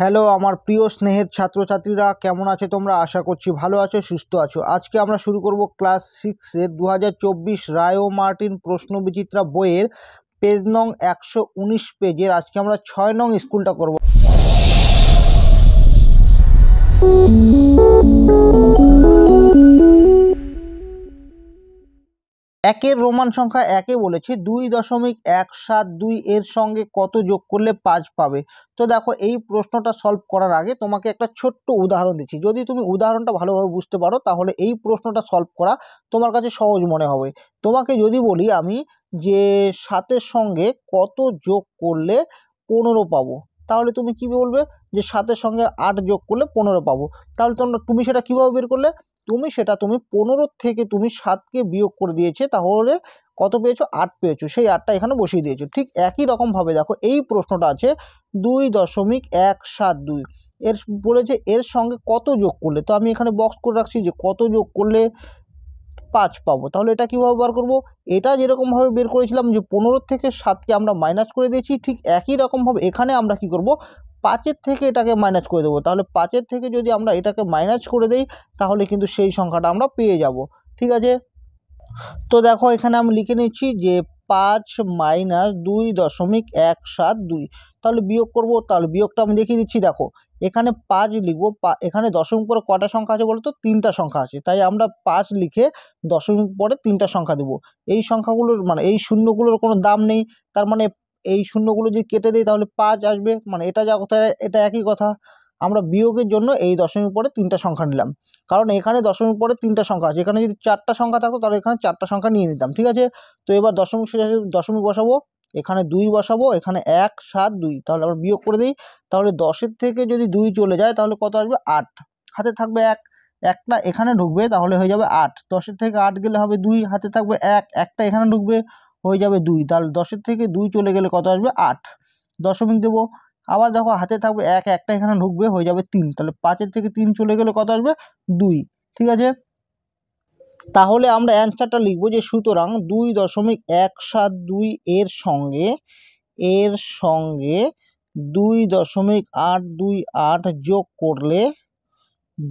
Hello আমার প্রিয় স্নেহের ছাত্রছাত্রীরা, কেমন আছো তোমরা? আশা করছি ভালো আছো, সুস্থ আছো। আজকে আমরা শুরু করব ক্লাস 6-এর 2024 রায় ও মার্টিন প্রশ্নবিচিত্রা বইয়ের পেজ নং 119 পেজের আজকে আমরা 6 নং স্কুলটা করব। একের রোমান সংখ্যা একে বলেছে 2.172 এর সঙ্গে কত যোগ করলে 5 পাবে। তো দেখো, এই প্রশ্নটা সলভ করার আগে তোমাকে একটা ছোট্ট উদাহরণ দিচ্ছি। যদি তুমি উদাহরণটা ভালোভাবে বুঝতে পারো তাহলে এই প্রশ্নটা সলভ করা তোমার কাছে সহজ মনে হবে। তোমাকে যদি বলি আমি যে 7-এর সঙ্গে কত যোগ করলে 15 পাবো, তাহলে তুমি কি বলবে? যে 7-এর সঙ্গে 8 যোগ করলে 15 পাবো। তাহলে তুমি সেটা কিভাবে বের করলে? তুমি 15 থেকে তুমি 7কে বিয়োগ করে দিয়েছে, তাহলে কত পেয়েছো? 8 পেয়েছো। সেই 8টা এখানে বসিয়ে দিয়েছো। ঠিক একই রকমভাবে দেখো, এই প্রশ্নটা আছে 2.172 এর বলেছে এর সঙ্গে কত যোগ করলে। তো আমি এখানে বক্স করে রাখছি যে কত যোগ করলে 5 পাবো। তাহলে এটা কীভাবে বার করবো? এটা যেরকমভাবে বের করেছিলাম যে 15 থেকে 7কে আমরা মাইনাস করে দিয়েছি, ঠিক একই রকমভাবে এখানে আমরা কি করব? 5-এর থেকে এটাকে মাইনাস করে দেবো। তাহলে 5-এর থেকে যদি আমরা এটাকে মাইনাস করে দেই তাহলে কিন্তু সেই সংখ্যাটা আমরা পেয়ে যাব। ঠিক আছে, তো দেখো এখানে আমি লিখে নিচ্ছি যে 5 - 2.172। তাহলে বিয়োগ করব। তাহলে বিয়োগটা আমি দেখিয়ে দিচ্ছি। দেখো এখানে 5 লিখবো, এখানে দশমিক পরে কটা সংখ্যা আছে বলো তো? 3টা সংখ্যা আছে। তাই আমরা 5 লিখে দশমিক পরে 3টা সংখ্যা দেবো। এই সংখ্যাগুলোর মানে এই শূন্যগুলোর কোনো দাম নেই, তার মানে এই শূন্যগুলো যদি কেটে দিই তাহলে 5 আসবে। মানে এটা যা কথা এটা একই কথা। আমরা বিয়োগের জন্য এই দশমিক পরে 3টা সংখ্যা নিলাম, কারণ এখানে দশমিক পরে 3টা সংখ্যা আছে। এখানে যদি 4টা সংখ্যা থাকতো তাহলে এখানে 4টা সংখ্যা নিয়ে নিতাম। ঠিক আছে, তো এবার দশমিক বসাবো, এখানে 2 বসাবো, এখানে 1 7 2। তাহলে আমরা বিয়োগ করে দিই। তাহলে 10-এর থেকে যদি 2 চলে যায় তাহলে কত আসবে? 8। হাতে থাকবে 1, একটা এখানে ঢুকবে, তাহলে হয়ে যাবে 8। 10-এর থেকে 8 গেলে হবে 2, হাতে থাকবে 1, একটা এখানে ঢুকবে, হয়ে যাবে 2। তাহলে 10-এর থেকে 2 চলে গেলে কত আসবে? 8। দশমিক দেবো। আবার দেখো হাতে থাকবে 1, একটা এখানে ঢুকবে, হয়ে যাবে 3। তাহলে 5-এর থেকে 3 চলে গেলে কত আসবে? 2। ঠিক আছে, তাহলে আমরা অ্যান্সারটা লিখবো যে সুতরাং 2.172 এর সঙ্গে 2.828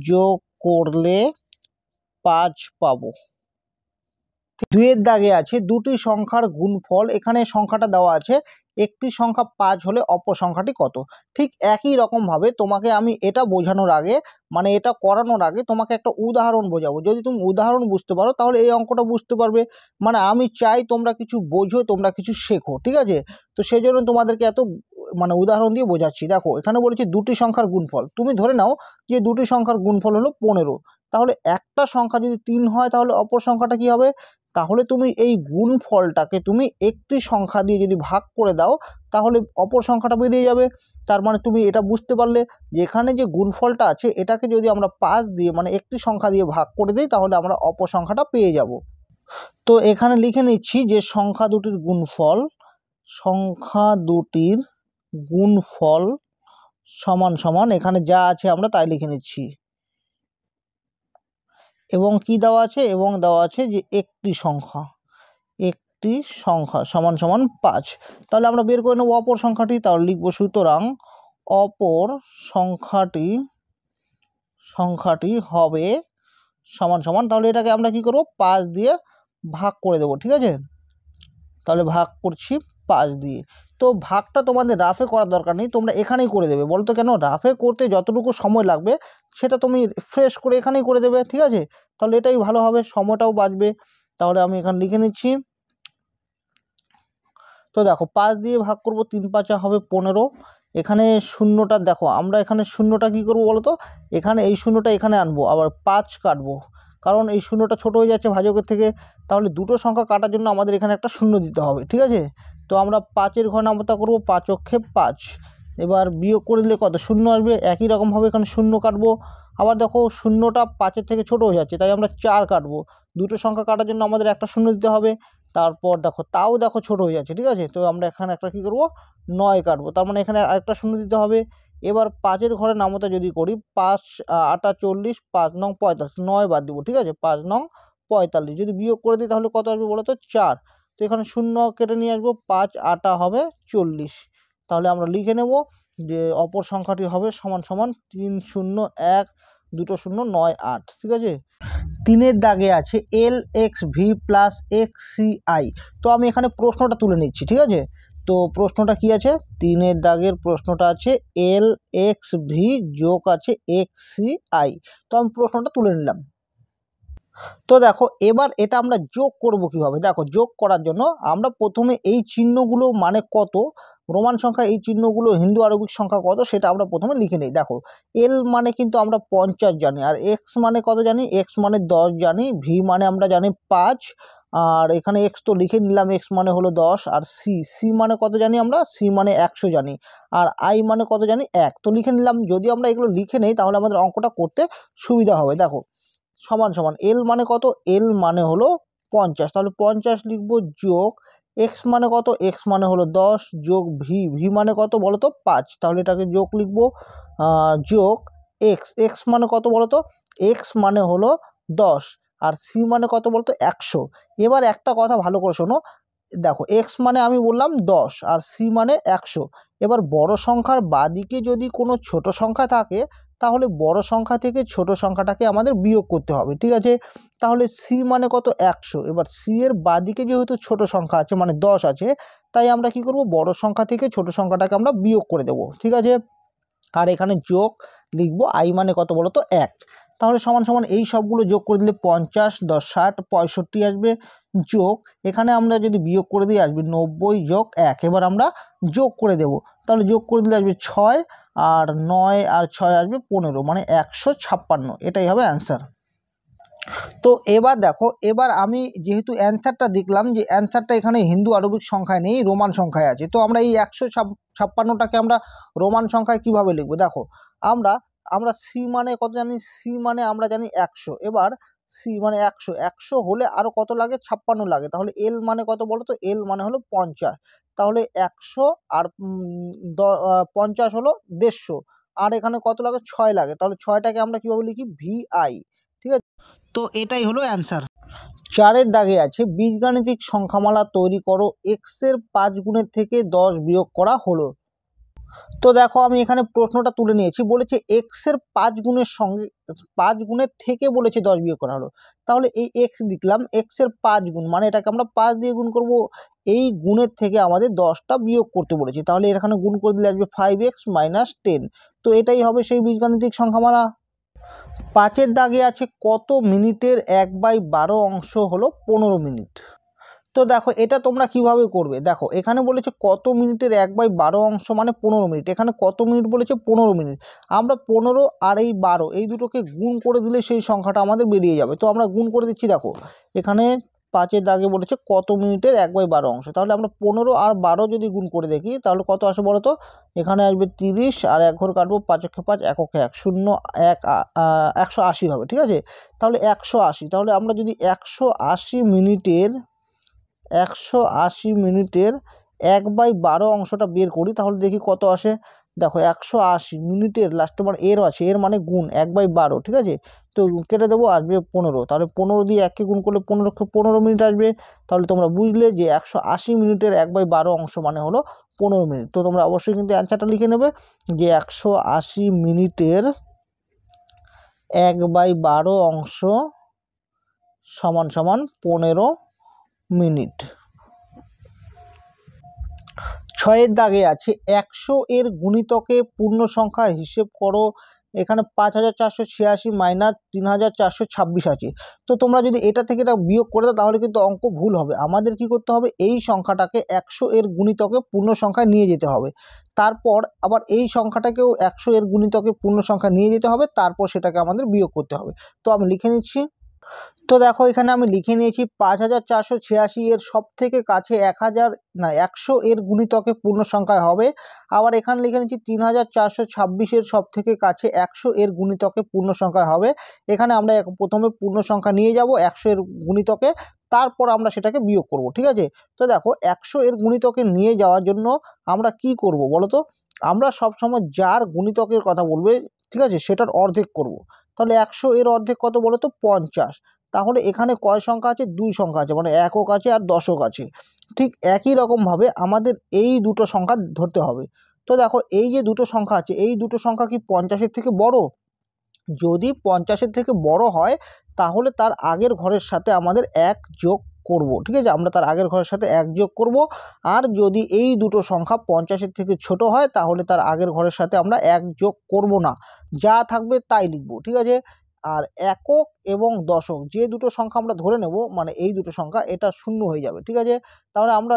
যোগ করলে 5 পাবো। 2-এর দাগে আছে দুটি সংখ্যার গুণফল। এখানে সংখ্যাটা দেওয়া আছে, একটি সংখ্যা 5 হলে অপর সংখ্যাটি কত। ঠিক একই রকমভাবে তোমাকে আমি এটা বোঝানোর আগে মানে এটা করানোর আগে তোমাকে একটা উদাহরণ বোঝাবো। যদি তুমি উদাহরণ বুঝতে পারো তাহলে এই অঙ্কটা বুঝতে পারবে। মানে আমি চাই তোমরা কিছু বোঝো, তোমরা কিছু শেখো। ঠিক আছে, তো সেই জন্য তোমাদেরকে এত উদাহরণ দিয়ে বোঝাচ্ছি। দেখো এখানে বলেছি দুটি সংখ্যার গুণফল। তুমি ধরে নাও যে দুটি সংখ্যার গুণফল হলো 15। তাহলে একটা সংখ্যা যদি 3 হয় তাহলে অপর সংখ্যাটা কি হবে? তাহলে তুমি এই গুণফলটাকে তুমি একটি সংখ্যা দিয়ে যদি ভাগ করে দাও তাহলে অপর সংখ্যাটা বেরিয়ে যাবে। তার মানে তুমি এটা বুঝতে পারলে যে এখানে যে গুণফলটা আছে এটাকে যদি আমরা 5 দিয়ে মানে একটি সংখ্যা দিয়ে ভাগ করে দিই তাহলে আমরা অপর সংখ্যাটা পেয়ে যাব। তো এখানে লিখে নিচ্ছি যে সংখ্যা দুটির গুণফল সমান সমান এখানে যা আছে আমরা তাই লিখে নিচ্ছি। এবং কি দেওয়া আছে? এবং দেওয়া আছে যে একটি সংখ্যা সমান সমান 5। তাহলে আমরা বের করে নেব অপর সংখ্যাটি। তাহলে লিখব সুতরাং অপর সংখ্যাটি হবে সমান সমান, তাহলে এটাকে আমরা কি করব? 5 দিয়ে ভাগ করে দেব। ঠিক আছে, তাহলে ভাগ করছি 5 দিয়ে। তো ভাগটা তোমাদের রাফে করার দরকার নেই, তোমরা এখানেই করে দেবে। বলতো কেন? রাফে করতে যতটুকু সময় লাগবে সেটা তুমি ফ্রেশ করে এখানেই করে দেবে। ঠিক আছে, তাহলে এটাই ভালো হবে, সময়টাও বাঁচবে। তাহলে আমি এখানে লিখে নিচ্ছি। তো দেখো 5 দিয়ে ভাগ করব, 3 5 হবে 15। এখানে শূন্যটা দেখো, আমরা এখানে শূন্যটা কি করব বলো তো? এখানে এই শূন্যটা এখানে আনবো, আবার 5 কাটবো, কারণ এই শূন্যটা ছোট হয়ে যাচ্ছে ভাজকের থেকে। তাহলে দুটো সংখ্যা কাটার জন্য আমাদের এখানে একটা শূন্য দিতে হবে। ঠিক আছে, তো আমরা 5-এর ঘর নামতা করব, 5 অক্ষে 5। এবার বিয়োগ করে দিলে কত? শূন্য আসবে। একই রকমভাবে এখানে শূন্য কাটবো। আবার দেখো শূন্যটা 5-এর থেকে ছোট হয়ে যাচ্ছে, তাই আমরা 4 কাটবো। দুটো সংখ্যা কাটার জন্য আমাদের একটা শূন্য দিতে হবে। তারপর দেখো তাও দেখো ছোট হয়ে যাচ্ছে। ঠিক আছে, তো আমরা এখানে একটা কী করবো? 9 কাটবো, তার মানে এখানে আরেকটা শূন্য দিতে হবে। এবার 5-এর ঘরে নামতা যদি করি, 5 8 40, 5 নং 45, 9 বাদ দিব। ঠিক আছে, 5 নং 45 যদি বিয়োগ করে দিই তাহলে কত আসবে বলো তো? 4। তো এখানে শূন্য কেটে নিয়ে আসবো, 5 8 হবে 40। তাহলে আমরা লিখে নেব যে অপর সংখ্যাটি হবে সমান সমান 3 0 1 2 0 9 8, ঠিক আছে। 3-এর দাগে আছে L X V plus X C I. তো আমি এখানে প্রশ্নটা তুলে নিচ্ছি, ঠিক আছে। তো প্রশ্নটা কি আছে, 3-এর দাগের প্রশ্নটা আছে এল এক্স ভি যোগ আছে এক্স সি আই। তো আমি প্রশ্নটা তুলে নিলাম। তো দেখো এবার এটা আমরা যোগ করব কিভাবে। দেখো যোগ করার জন্য আমরা প্রথমে এই চিহ্নগুলো মানে কত, রোমান সংখ্যা এই চিহ্নগুলো হিন্দু আরবিক সংখ্যা কত, সেটা আমরা প্রথমে লিখে নিই। দেখো এল মানে কিন্তু আমরা 50 জানি, আর এক্স মানে কত জানি, এক্স মানে 10 জানি, ভি মানে আমরা জানি 5, আর এখানে এক্স তো লিখে নিলাম, এক্স মানে হলো 10, আর সি সি মানে কত জানি আমরা, সি মানে 100 জানি, আর আই মানে কত জানি 1, তো লিখে নিলাম। যদি আমরা এগুলো লিখে নেই তাহলে আমাদের অঙ্কটা করতে সুবিধা হবে। দেখো সমান সমান এল মানে কত, এল মানে হলো 50, তাহলে 50 লিখবো, যোগ এক্স মানে কত, এক্স মানে হলো 10, যোগ ভি, ভি মানে কত বলো তো 5, তাহলে এটাকে যোগ লিখবো, যোগ এক্স, এক্স মানে কত বলো তো, এক্স মানে হলো 10, আর সি মানে কত বলো তো 100। এবার একটা কথা ভালো করে শোনো, দেখো এক্স মানে আমি বললাম 10 আর সি মানে 100। এবার বড় সংখ্যার বাদিকে যদি কোনো ছোট সংখ্যা থাকে তাহলে বড় সংখ্যা থেকে ছোট সংখ্যাটাকে আমাদের বিয়োগ করতে হবে, ঠিক আছে। তাহলে সি মানে কত 100, এবার সি এর বাদিকে যেহেতু ছোট সংখ্যা আছে মানে 10 আছে, তাই আমরা কি করব, বড় সংখ্যা থেকে ছোট সংখ্যাটাকে আমরা বিয়োগ করে দেব, ঠিক আছে। আর এখানে যোগ লিখবো, আই মানে কত বলো তো 1, তাহলে সমান সমান এই সবগুলো যোগ করে দিলে 50 10 60 65 আসবে, যোগ এখানে আমরা যদি বিয়োগ করে দিই আসবে 90 যোগ 1, এবার আমরা যোগ করে দেব, তাহলে যোগ করে দিলে আসবে 6, আর 9 আর 6 আসবে 15, মানে 156, এটাই হবে অ্যান্সার। তো এবার দেখো, এবার আমি যেহেতু অ্যান্সারটা দেখলাম যে অ্যান্সারটা এখানে হিন্দু আরবিক সংখ্যায় নেই, রোমান সংখ্যায় আছে, তো আমরা এই 156টাকে আমরা রোমান সংখ্যায় কিভাবে লিখবো। দেখো আমরা আমরা সি মানে কত জানি, সি মানে আমরা জানি 100, এবার সি মানে 100, 100 হলে আরও কত লাগে 56 লাগে, তাহলে এল মানে কত বলো তো, এল মানে হলো 50, তাহলে 100 আর 50 হলো 150, আর এখানে কত লাগে 6 লাগে, তাহলে 6টাকে আমরা কীভাবে লিখি, ভি আই, ঠিক আছে। তো এটাই হলো অ্যান্সার। 4-এর দাগে আছে বীজগাণিতিক সংখ্যামালা তৈরি করো, এক্সের 5 গুণের থেকে 10 বিয়োগ করা হলো। তো দেখো আমি এখানে প্রশ্নটা তুলে নিয়েছি, বলেছে এক্সের 5 গুণের সঙ্গে 5 গুণের থেকে বলেছে 10 বিয়োগ করা হলো, তাহলে এই এক্স লিখলাম, এক্সের 5 গুণ মানে এটাকে আমরা 5 দিয়ে গুণ করব, এই গুণের থেকে আমাদের 10টা বিয়োগ করতে বলেছে, তাহলে এখানে গুণ করে দিলে আসবে 5x - 10, তো এটাই হবে সেই বীজগাণিতিক সংখ্যামালা। 5-এর দাগে আছে কত মিনিটের 1/12 অংশ হলো 15 মিনিট। তো দেখো এটা তোমরা কিভাবে করবে, দেখো এখানে বলেছে কত মিনিটের 1/12 অংশ মানে 15 মিনিট, এখানে কত মিনিট বলেছে 15 মিনিট, আমরা 15 আর এই 12 এই দুটোকে গুণ করে দিলে সেই সংখ্যাটা আমাদের বেরিয়ে যাবে। তো আমরা গুণ করে দিচ্ছি, দেখো এখানে 5-এর দাগে বলেছে কত মিনিটের 1/12 অংশ, তাহলে আমরা 15 আর 12 যদি গুণ করে দেখি তাহলে কত আসে বলো তো, এখানে আসবে 30, আর 1 ঘর কাটবো, 5 একে 5 1 একে 1 0 1 180 হবে, ঠিক আছে। তাহলে 180, তাহলে আমরা যদি 180 মিনিটের 1/12 অংশটা বের করি তাহলে দেখি কত আসে। দেখো 180 মিনিটের লাস্টে মানে এর আছে, এর মানে গুণ 1/12, ঠিক আছে। তো কেটে দেবো, আসবে 15, তাহলে 15 দিয়ে 1কে গুণ করলে 15 মিনিট আসবে, তাহলে তোমরা বুঝলে যে 180 মিনিটের 1/12 অংশ মানে হলো 15 মিনিট। তো তোমরা অবশ্যই কিন্তু অ্যান্সারটা লিখে নেবে যে 180 মিনিটের 1/12 অংশ সমান সমান 15 মিনিট। 6-এর দাগে আছে 100 এর গুণিতকে পূর্ণ সংখ্যা হিসেব করো, এখানে 5486 - 3426 আছে। তো তোমরা যদি এটা থেকে এটা বিয়োগ করে দাও তাহলে কিন্তু অঙ্ক ভুল হবে, আমাদের কি করতে হবে, এই সংখ্যাটাকে 100 এর গুণিতকে পূর্ণ সংখ্যায় নিয়ে যেতে হবে, তারপর আবার এই সংখ্যাটাকেও 100 এর গুণিতকে পূর্ণ সংখ্যা নিয়ে যেতে হবে, তারপর সেটাকে আমাদের বিয়োগ করতে হবে। তো আমি লিখে নিচ্ছি, তো দেখো এখানে আমি লিখে নিয়েছি 5486 এর সব থেকে কাছে 100 এর গুণিতকে পূর্ণ সংখ্যায় হবে, আবার এখানে লিখে নিচ্ছি 3426 এর সব থেকে কাছে 100 এর গুণিতকে পূর্ণ সংখ্যায় হবে। এখানে আমরা প্রথমে পূর্ণ সংখ্যা নিয়ে যাব 100 এর গুণিতকে, তারপর আমরা সেটাকে বিয়োগ করব, ঠিক আছে। তো দেখো 100 এর গুণিতকে নিয়ে যাওয়ার জন্য আমরা কি করব বলো তো, আমরা সবসময় যার গুণিতকের কথা বলবে, ঠিক আছে, সেটার অর্ধেক করব। তাহলে 100 এর অর্ধেক কত বলো তো 50, তাহলে এখানে কয় সংখ্যা আছে, 2 সংখ্যা আছে, মানে একক আছে আর দশক আছে। ঠিক একই রকমভাবে আমাদের এই দুটো সংখ্যা ধরতে হবে। তো দেখো এই যে দুটো সংখ্যা আছে, এই দুটো সংখ্যা কি 50-এর থেকে বড়? যদি 50-এর থেকে বড় হয় তাহলে তার আগের ঘরের সাথে আমাদের 1 যোগ করব, ঠিক আছে, আমরা তার আগের ঘরের সাথে 1 যোগ করব। আর যদি এই দুটো সংখ্যা 50-এর থেকে ছোট হয় তাহলে তার আগের ঘরের সাথে আমরা 1 যোগ করব না, যা থাকবে তাই লিখব, ঠিক আছে। আর একক এবং দশক যে দুটো সংখ্যা আমরা ধরে নেব, মানে এই দুটো সংখ্যা, এটা শূন্য হয়ে যাবে, ঠিক আছে। তাহলে আমরা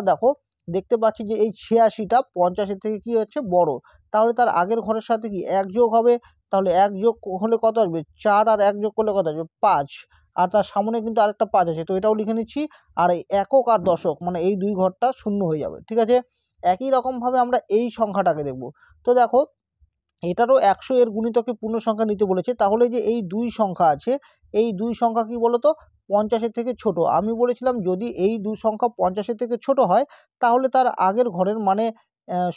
দেখতে পাচ্ছি যে এই 86টা 50-এর থেকে কি হচ্ছে বড়, তাহলে তার আগের ঘরের সাথে কি 1 যোগ হবে, তাহলে 1 যোগ হলে কত আসবে 4, আর 1 যোগ করলে কত আসবে 5, আর তার সামনে কিন্তু আরেকটা 5 আছে, তো এটাও লিখে নিচ্ছি। আর এই একক আর দশক মানে এই দুই ঘরটা শূন্য হয়ে যাবে, ঠিক আছে। একই রকমভাবে আমরা এই সংখ্যাটাকে দেখব। তো দেখো এটারও 100 এর গুণিতকে পূর্ণ সংখ্যা নিতে বলেছে, তাহলে যে এই দুই সংখ্যা আছে, এই দুই সংখ্যা কি বলতো 50-এর থেকে ছোট। আমি বলেছিলাম যদি এই দুই সংখ্যা 50-এর থেকে ছোট হয় তাহলে তার আগের ঘরের মানে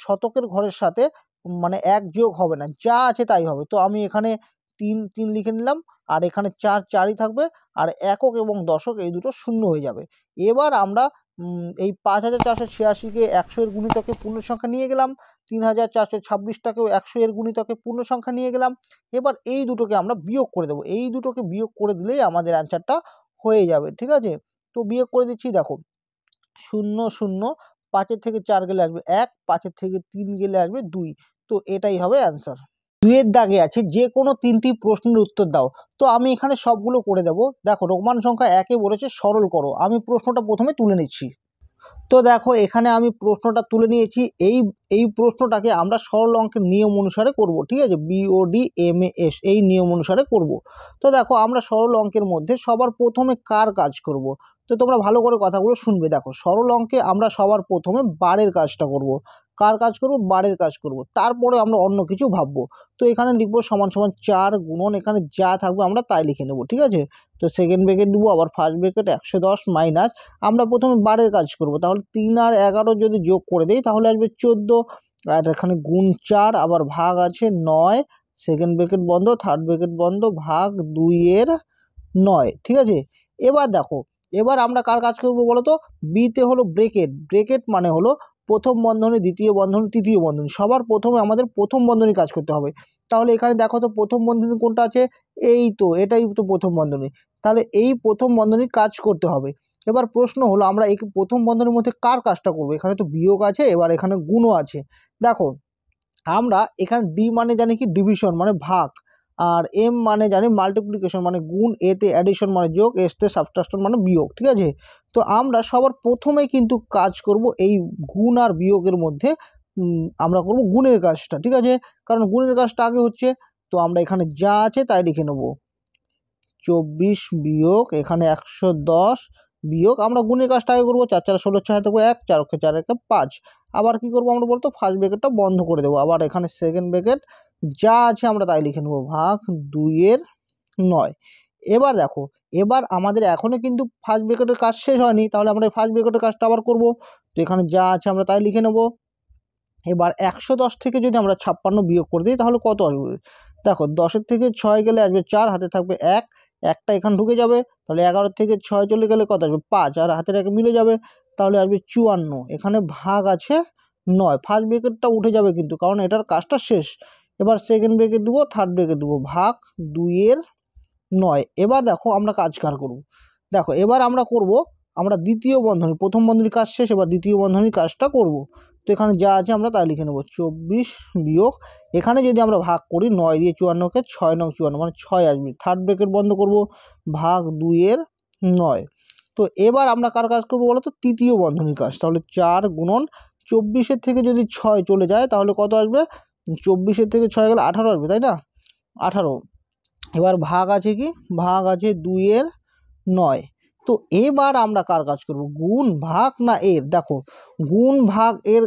শতকের ঘরের সাথে মানে 1 যোগ হবে না, যা আছে তাই হবে। তো আমি এখানে 3 লিখে নিলাম, আর এখানে 4ই থাকবে, আর একক এবং দশক এই দুটো শূন্য হয়ে যাবে। এবার আমরা এই 5486-কে 100 এর গুণিতকে পূর্ণ সংখ্যা নিয়ে গেলাম, 3426টাকেও 100 এর গুণিতকে পূর্ণ সংখ্যা নিয়ে গেলাম। এবার এই দুটোকে আমরা বিয়োগ করে দেবো, এই দুটোকে বিয়োগ করে দিলেই আমাদের অ্যান্সারটা হয়ে যাবে, ঠিক আছে। তো বিয়োগ করে দিচ্ছি, দেখো 0 0, 5-এর থেকে 4 গেলে আসবে 1, 5-এর থেকে 3 গেলে আসবে 2, তো এটাই হবে অ্যান্সার। 2-এর দাগে আছে যে কোনো 3টি প্রশ্নের উত্তর দাও। তো আমি এখানে সবগুলো করে দেবো। দেখো রোমান সংখ্যা 1-এ বলেছে সরল করো, আমি প্রশ্নটা প্রথমে তুলে নিচ্ছি। তো দেখো এখানে আমি প্রশ্নটা তুলে নিয়েছি, এই প্রশ্নটাকে আমরা সরল অঙ্কের নিয়ম অনুসারে করব, ঠিক আছে, BODMAS এই নিয়ম অনুসারে করব। তো দেখো আমরা সরল অঙ্কের মধ্যে সবার প্রথমে কার কাজ করব, তো তোমরা ভালো করে কথাগুলো শুনবে। দেখো সরল অঙ্কে আমরা সবার প্রথমে বারের কাজটা করব। কার কাজ করব? বারের কাজ করব, তারপরে আমরা অন্য কিছু ভাববো। তো এখানে লিখবো সমান সমান 4 গুণন, এখানে যা থাকবে আমরা তাই লিখে নেব, ঠিক আছে। তো সেকেন্ড ব্র্যাকেট দেবো, আবার ফার্স্ট ব্র্যাকেট 110 মাইনাস, আমরা প্রথমে বারের কাজ করব, তাহলে 3 আর 11 যদি যোগ করে দেই তাহলে আসবে 14, আর এখানে গুণ 4, আবার ভাগ আছে 9, সেকেন্ড ব্র্যাকেট বন্ধ, থার্ড ব্র্যাকেট বন্ধ, ভাগ 2 এর 9, ঠিক আছে। এবার দেখো এবার আমরা কার কাজ করব বলো তো? বিতে হলো ব্রেকেট, ব্রেকেট মানে হলো প্রথম বন্ধনী, দ্বিতীয় বন্ধনী, তৃতীয় বন্ধনী, সবার প্রথমে আমাদের প্রথম বন্ধনী কাজ করতে হবে। তাহলে এখানে দেখো তো প্রথম বন্ধনী কোনটা আছে, এই তো এটাই তো প্রথম বন্ধনী, তাহলে এই প্রথম বন্ধনী কাজ করতে হবে। এবার প্রশ্ন হলো আমরা এই প্রথম বন্ধনীর মধ্যে কার কাজটা করব, এখানে তো বিয়োগ আছে, এবার এখানে গুণও আছে। দেখো আমরা এখানে ডি মানে জানি কি ডিভিশন মানে ভাগ, আর এম মানে জানি মাল্টিপ্লিকেশন মানে গুণ, এতে অ্যাডিশন মানে যোগ, এসতে সাবট্রাকশন মানে বিয়োগ, ঠিক আছে। তো আমরা সবার প্রথমে কিন্তু কাজ করব এই গুণ আর বিয়োগের মধ্যে, আমরা করব গুণের কাজটা, ঠিক আছে, কারণ গুণের কাজটা আগে হচ্ছে। তো আমরা এখানে যা আছে তাই লিখে নেব, 24 বিয়োগ এখানে 110 বিয়োগ, আমরা গুণের কাজটা আগে করবো, 4 4 16 6 দেবো 1, 4 4 1 5, আবার কি করবো আমরা বলতো ফার্স্ট ব্র্যাকেটটা বন্ধ করে দেবো, আবার এখানে সেকেন্ড ব্র্যাকেট যা আছে আমরা তাই লিখে নেবো, ভাগ 2 এর 9। এবার দেখো এবার আমাদের এখনো কিন্তু ফার্স্ট ব্র্যাকেটের কাজ শেষ হয়নি, তাহলে আমরা ফার্স্ট ব্র্যাকেটের কাজটা আবার করব। তো এখানে যা আছে আমরা তাই লিখে নেব। এবার 110 থেকে যদি আমরা 56 বিয়োগ করে দিই তাহলে কত আসবে? দেখো 10-এর থেকে 6 গেলে আসবে 4, হাতে থাকবে 1, একটা এখানে ঢুকে যাবে, তাহলে 11 থেকে 6 চলে গেলে কত আসবে 5, আর হাতের 1 মিলে যাবে, তাহলে আসবে 54, এখানে ভাগ আছে 9, ফার্স্ট ব্র্যাকেটটা উঠে যাবে কিন্তু কারণ এটার কাজটা শেষ। এবার সেকেন্ড ব্র্যাকেট দেবো, থার্ড ব্র্যাকেট দেবো, ভাগ 2 এর 9। এবার দেখো আমরা কাজ কার করব, দেখো এবার আমরা করব আমরা দ্বিতীয় বন্ধনী, প্রথম বন্ধনীর কাজ শেষ, এবার দ্বিতীয় বন্ধনীর কাজটা করব। তো এখানে যা আছে আমরা তাই লিখে নেব, 24 বিয়োগ এখানে যদি আমরা ভাগ করি 9 দিয়ে 54কে, 6 9 54 মানে 6 আসবে, থার্ড ব্র্যাকেট বন্ধ করব, ভাগ 2 এর 9। তো এবার আমরা কার কাজ করব বলো তো? তৃতীয় বন্ধনীর কাজ, তাহলে 4 গুণন 24-এর থেকে যদি 6 চলে যায় তাহলে কত আসবে? 24-এর থেকে 6 গেলে 18 আসবে, তাই না, 18। এবার ভাগ আছে কি, ভাগ আছে 2 এর 9। তো এবার আমরা কার কাজ করব, গুণ ভাগ না এর? দেখো গুণ ভাগ এর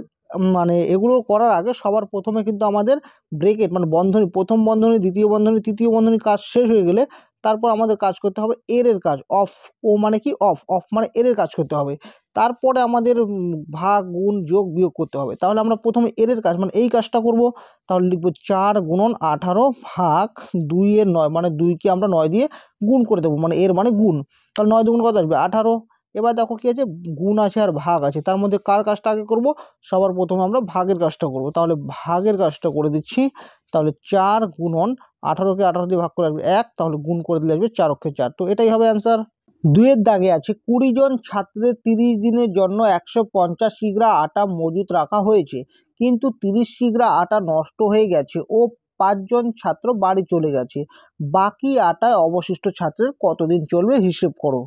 মানে এগুলো করার আগে সবার প্রথমে কিন্তু আমাদের ব্রেকেট মানে বন্ধনী, প্রথম বন্ধনী, দ্বিতীয় বন্ধনী, তৃতীয় বন্ধনীর কাজ শেষ হয়ে গেলে তারপর আমাদের কাজ করতে হবে এর কাজ, অফ, ও মানে কি অফ, অফ মানে এর কাজ করতে হবে, তারপরে আমাদের ভাগ গুণ যোগ বিয়োগ করতে হবে। তাহলে আমরা প্রথমে এর কাজ মানে এই কাজটা করব, তাহলে লিখবো 4 গুণন 18 ভাগ 2 এর 9, মানে 2কে আমরা 9 দিয়ে গুণ করে দেবো, মানে এর মানে গুণ, তাহলে 9 দুগুণ কত আসবে 18। এবার দেখো কি আছে, গুণ আছে আর ভাগ আছে, তার মধ্যে কার কাজটা আগে করব, সবার প্রথমে আমরা ভাগের কাজটা করব। তাহলে ভাগের কাজটা করে দিচ্ছি। তাহলে 4 গুণন 18কে 18 দিয়ে ভাগ করে আসবে 1, তাহলে গুণ করে দিলে আসবে 4 অক্ষে 4। তো এটাই হবে অ্যান্সার। 2-এর দাগে আছে 20 জন ছাত্রের 30 দিনের জন্য 150 কিগ্রা আটা মজুত রাখা হয়েছে, কিন্তু 30 কিগ্রা আটা নষ্ট হয়ে গেছে ও 5 জন ছাত্র বাড়ি চলে গেছে। বাকি আটায় অবশিষ্ট ছাত্রের কতদিন চলবে হিসেব করো।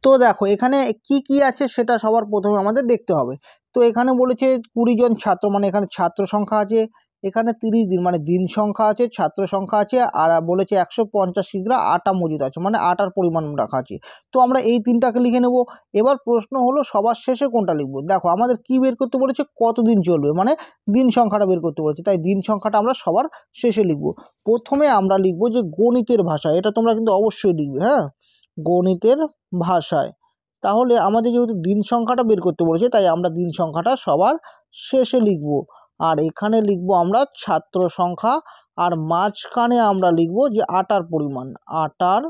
তো দেখো এখানে কি কি আছে সেটা সবার প্রথমে আমাদের দেখতে হবে। তো এখানে বলেছে 20 জন ছাত্র, মানে এখানে ছাত্র সংখ্যা আছে, এখানে 30 দিন মানে দিন সংখ্যা আছে, ছাত্র সংখ্যা আছে, আর বলেছে 150 কিগ্রা আটা মজুদ আছে, মানে আটার পরিমাণ রাখা আছে। তো আমরা এই তিনটাকে লিখে নেব। এবার প্রশ্ন হলো সবার শেষে কোনটা লিখবো। দেখো আমাদের কি বের করতে বলেছে, কতদিন চলবে, মানে দিন সংখ্যাটা বের করতে বলেছে, তাই দিন সংখ্যাটা আমরা সবার শেষে লিখবো। প্রথমে আমরা লিখবো যে গণিতের ভাষায়, এটা তোমরা কিন্তু অবশ্যই লিখবে, হ্যাঁ, গণিতের ভাষায়। তাহলে আমাদের যেহেতু দিন সংখ্যাটা বের করতে বলেছে, তাই আমরা দিন সংখ্যাটা সবার শেষে লিখব। আর এখানে লিখব আমরা ছাত্র সংখ্যা, আর মাঝখানে আমরা লিখব যে আটার পরিমাণ, আটার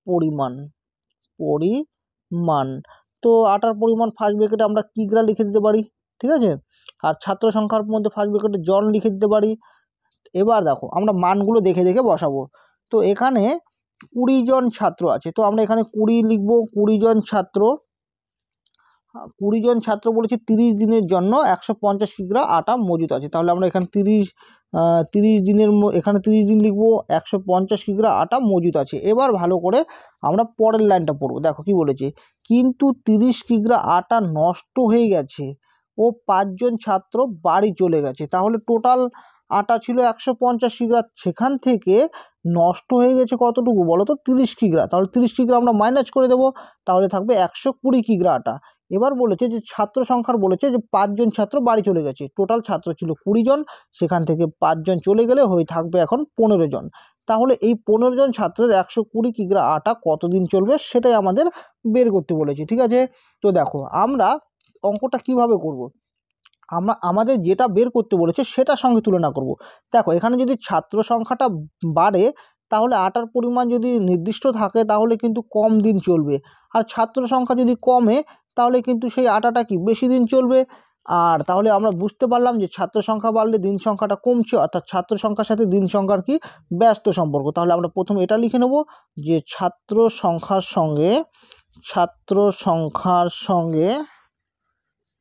পরিমাণ পরিমাণ তো আটার পরিমাণ ফার্স্ট ব্র্যাকেটে আমরা কিগ্রা লিখে দিতে পারি, ঠিক আছে। আর ছাত্র সংখ্যার মধ্যে ফার্স্ট ব্র্যাকেটে জন লিখে দিতে পারি। এবার দেখো আমরা মানগুলো দেখে দেখে বসাবো। তো এখানে 20 জন ছাত্র আছে, তো আমরা এখানে 20 লিখবো। 20 জন ছাত্র, 20 জন ছাত্র বলেছে 30 দিনের জন্য 150 কিগ্রা আটা মজুদ আছে। তাহলে আমরা এখানে 30 দিনের এখানে 30 দিন লিখবো, 150 কিগ্রা আটা মজুদ আছে। এবার ভালো করে আমরা পরের লাইনটা পড়বো। দেখো কি বলেছে, কিন্তু 30 কিগ্রা আটা নষ্ট হয়ে গেছে ও 5 জন ছাত্র বাড়ি চলে গেছে। তাহলে টোটাল আটা ছিল 150 কিগ্রা, সেখান থেকে নষ্ট হয়ে গেছে কতটুকু বলো তো, 30 কিগ্রা। তাহলে 30 কিগ্রা আমরা মাইনাস করে দেবো, তাহলে থাকবে 120 কিগ্রা আটা। এবার বলেছে যে ছাত্র সংখ্যার বলেছে যে 5 জন ছাত্র বাড়ি চলে গেছে, টোটাল ছাত্র ছিল 20 জন, সেখান থেকে 5 জন চলে গেলে হয়ে থাকবে এখন 15 জন। তাহলে এই 15 জন ছাত্রের 120 কিগ্রা আটা কতদিন চলবে সেটাই আমাদের বের করতে বলেছে, ঠিক আছে। তো দেখো আমরা অঙ্কটা কিভাবে করব, আমরা আমাদের যেটা বের করতে বলেছে সেটার সঙ্গে তুলনা করব। দেখো এখানে যদি ছাত্র সংখ্যাটা বাড়ে, তাহলে আটার পরিমাণ যদি নির্দিষ্ট থাকে তাহলে কিন্তু কম দিন চলবে, আর ছাত্র সংখ্যা যদি কমে তাহলে কিন্তু সেই আটাটা কি বেশি দিন চলবে। আর তাহলে আমরা বুঝতে পারলাম যে ছাত্র সংখ্যা বাড়লে দিন সংখ্যাটা কমছে, অর্থাৎ ছাত্র সংখ্যার সাথে দিন সংখ্যার কি ব্যস্ত সম্পর্ক। তাহলে আমরা প্রথমে এটা লিখে নেব যে ছাত্র সংখ্যার সঙ্গে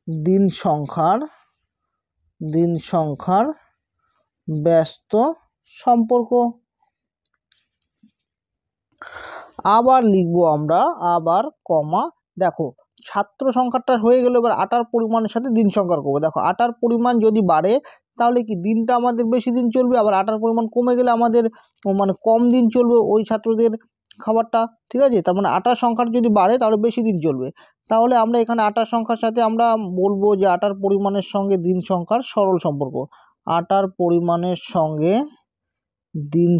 দিন সংখ্যার ব্যস্ত সম্পর্ক। আবার লিখবো আমরা, আবার কমা, দেখো ছাত্র সংখ্যাটা হয়ে গেল, এবার আটার পরিমাণের সাথে দিন সংখ্যার করবো। দেখো আটার পরিমাণ যদি বাড়ে তাহলে কি দিনটা আমাদের বেশি দিন চলবে, আবার আটার পরিমাণ কমে গেলে আমাদের মানে কম দিন চলবে ওই ছাত্রদের খাবারটা, ঠিক আছে। তার মানে আটার সংখ্যাটা যদি বাড়ে তাহলে বেশি দিন চলবে। তাহলে আমরা এখানে আটার সংখ্যার সাথে আমরা বলবো যে আটার পরিমাণের সঙ্গে দিন সংখ্যার সরল সম্পর্ক, আটার পরিমাণের সঙ্গে দিন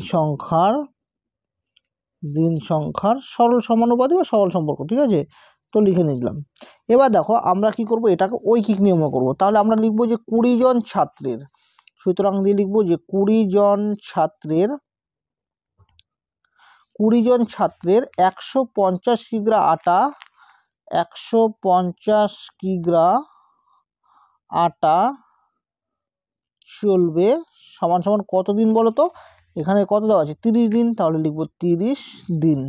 সংখ্যার সরল সমানুপাতিক বা সরল সম্পর্ক, ঠিক আছে। তো লিখে নিলাম। এবার দেখো আমরা কি করব, এটাকে ঐকিক নিয়মে করব। তাহলে আমরা লিখবো যে 20 জন ছাত্রের, সুতরাং দিয়ে লিখবো যে 20 জন ছাত্রের 150 কিগ্রা আটা, 150 কিগ্রা আটা চলবে সমান সমান কতদিন বলো তো, এখানে কত দেওয়া আছে 30 দিন, তাহলে লিখবো 30 দিন।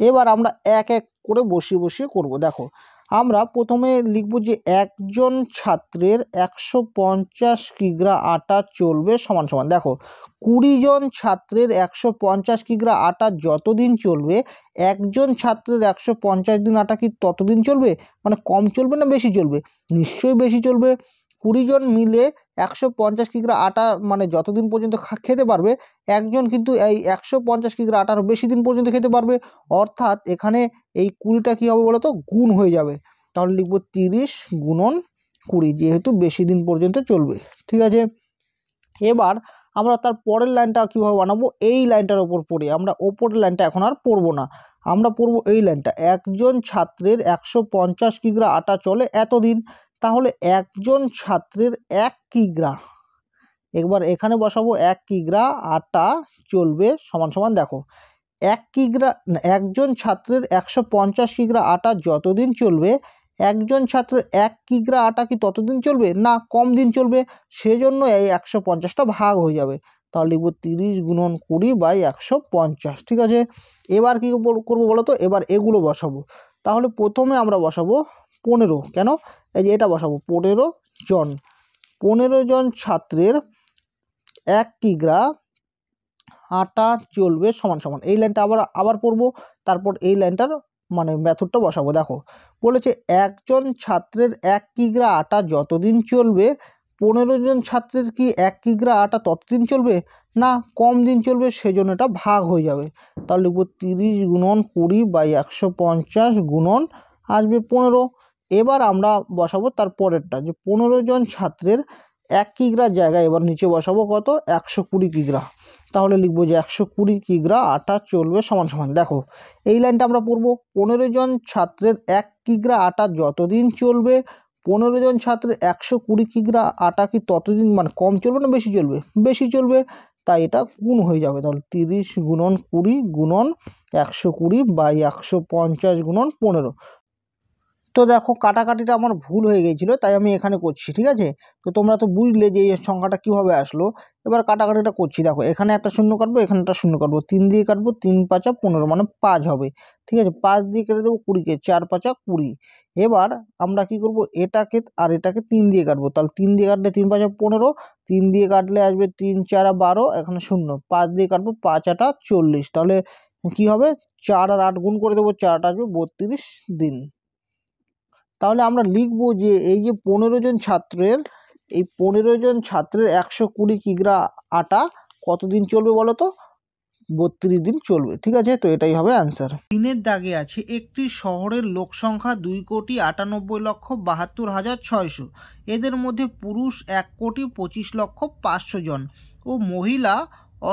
এবার আমরা এক এক করে বসিয়ে করব। দেখো আমরা প্রথমে লিখব যে একজন ছাত্রের 150 কিগ্রা আটা চলবে সমান সমান, দেখো 20 জন ছাত্রের 150 কিগ্রা আটা যতদিন চলবে, একজন ছাত্রের 150 দিন আটা কি ততদিন চলবে, মানে কম চলবে না বেশি চলবে, নিশ্চয়ই বেশি চলবে। 20 জন মিলে 150 কিগ্রা আটা মানে যতদিন পর্যন্ত খেতে পারবে, একজন কিন্তু এই 150 কিগ্রা আটার বেশি দিন পর্যন্ত খেতে পারবে, অর্থাৎ এখানে এই 20টা কী হবে বলো তো, গুণ হয়ে যাবে। তাহলে লিখবো 30 গুণন 20, যেহেতু বেশি দিন পর্যন্ত চলবে, ঠিক আছে। এবার আমরা তার পরের লাইনটা কীভাবে বানাবো, এই লাইনটার ওপর পড়ে, আমরা ওপরের লাইনটা এখন আর পড়বো না, আমরা পড়বো এই লাইনটা, একজন ছাত্রের 150 কিগ্রা আটা চলে এতদিন। তাহলে একজন ছাত্রের 1 কিগ্রা, একবার এখানে বসাবো 1 কিগ্রা আটা চলবে সমান সমান, দেখো একজন ছাত্রের 150 কিগ্রা আটা যতদিন চলবে, একজন ছাত্রের 1 কিগ্রা আটা কি ততদিন চলবে? না, কম দিন চলবে, সেজন্য এই 150টা ভাগ হয়ে যাবে। তাহলে লিখব 30 গুণন 20/150। ঠিক আছে, এবার কী করবো বলো তো? এবার এগুলো বসাবো। তাহলে প্রথমে আমরা বসাবো 15, কেন? এই যে এটা বসাবো 15 জন। 15 জন ছাত্রের 1 কিগ্রা আটা চলবে সমান সমান, এই লাইনটা আবার পড়বো, তারপর এই লাইনটার মানে মেথডটা বসাবো। দেখো বলেছে একজন ছাত্রের 1 কিগ্রা আটা যতদিন চলবে, 15 জন ছাত্রের কি 1 কিগ্রা আটা ততদিন চলবে? না, কম দিন চলবে, সেজন্য এটা ভাগ হয়ে যাবে। তাহলে লিখব 30 গুণন 20/150 গুণন আসবে 15। এবার আমরা বসাবো তার পরেরটা, যে 15 জন ছাত্রের 1 কিগ্রার জায়গায় এবার নিচে বসাবো কত? 120 কিগ্রা। তাহলে লিখবো যে 120 কিগ্রা আটা চলবে সমান সমান। দেখো এই লাইনটা আমরা পড়বো, 15 জন ছাত্রের 1 কিগ্রা আটা যতদিন চলবে, 15 জন ছাত্রের 120 কিগ্রা আটা কি ততদিন মানে কম চলবে না বেশি চলবে? বেশি চলবে, তাই এটা গুণ হয়ে যাবে। তাহলে 30 গুণন 20 গুণন 120/150 গুণন 15। তো দেখো কাটাকাটিটা আমার ভুল হয়ে গিয়েছিলো, তাই আমি এখানে করছি। ঠিক আছে, তো তোমরা তো বুঝলে যে এই সংখ্যাটা কীভাবে আসলো। এবার কাটাকাটিটা করছি। দেখো এখানে একটা শূন্য কাটবো, এখানে একটা শূন্য কাটবো, 3 দিয়ে কাটবো, 3 5 15 মানে 5 হবে। ঠিক আছে, 5 দিয়ে কেটে দেবো 20কে, 4 5 20। এবার আমরা কি করব, এটাকে আর এটাকে 3 দিয়ে কাটবো। তাহলে 3 দিয়ে কাটলে 3 5 15, 3 দিয়ে কাটলে আসবে 3 4 12, এখানে শূন্য, 5 দিয়ে কাটবো 5 8 40। তাহলে কি হবে, 4 আর 8 গুণ করে দেবো, 4 আসবে 32 দিন। তাহলে আমরা লিখব যে এই যে 15 জন ছাত্রের, এই 15 জন ছাত্রের 120 কিগ্রা আটা কতদিন চলবে বলো তো? 32 দিন চলবে। ঠিক আছে, তো এটাই হবে অ্যান্সার। তিনের দাগে আছে একটি শহরের লোক সংখ্যা 2,98,72,600। এদের মধ্যে পুরুষ 1,25,05,000 জন ও মহিলা